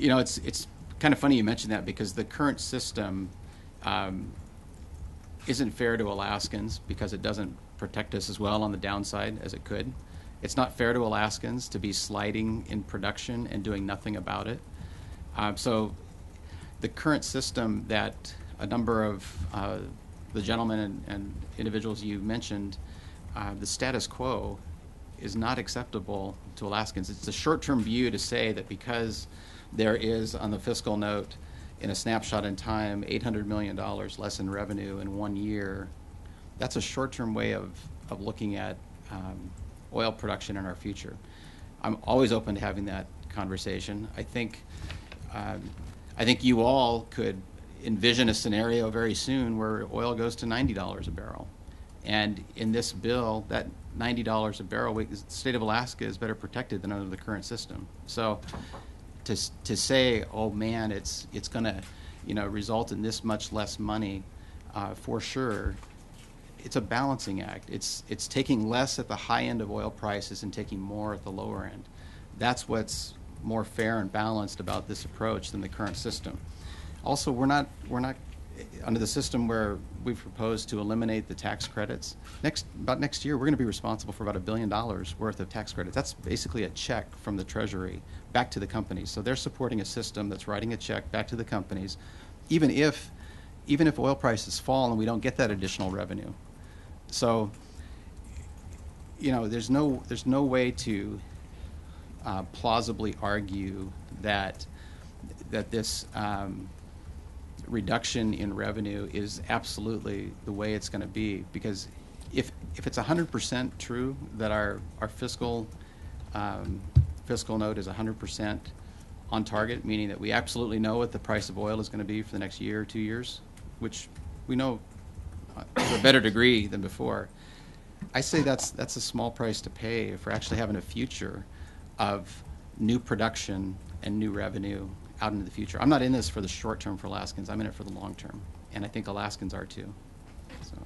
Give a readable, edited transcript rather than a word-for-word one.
It's kind of funny you mentioned that, because the current system isn't fair to Alaskans because it doesn't protect us as well on the downside as it could. It's not fair to Alaskans to be sliding in production and doing nothing about it. So the current system that a number of the gentlemen and individuals you mentioned, the status quo is not acceptable to Alaskans. It's a short-term view to say that because there is, on the fiscal note, in a snapshot in time, $800 million less in revenue in 1 year. That's a short-term way of looking at oil production in our future. I'm always open to having that conversation. I think you all could envision a scenario very soon where oil goes to $90 a barrel. And in this bill, that $90 a barrel, the state of Alaska is better protected than under the current system. So to say, oh man, it's going to result in this much less money, for sure, it's a balancing act. It's taking less at the high end of oil prices and taking more at the lower end. That's what's more fair and balanced about this approach than the current system. Also, we're not under the system where we've proposed to eliminate the tax credits. Next year, we're going to be responsible for about $1 billion worth of tax credits. That's basically a check from the Treasury back to the companies. So they're supporting a system that's writing a check back to the companies, even if oil prices fall and we don't get that additional revenue. So, there's no way to plausibly argue that this reduction in revenue is absolutely the way it's going to be, because if it's 100% true that our fiscal note is 100% on target, meaning that we absolutely know what the price of oil is going to be for the next year or 2 years, which we know to a better degree than before, I say that's a small price to pay if we're actually having a future of new production and new revenue out into the future. I'm not in this for the short term for Alaskans. I'm in it for the long term, and I think Alaskans are too. So.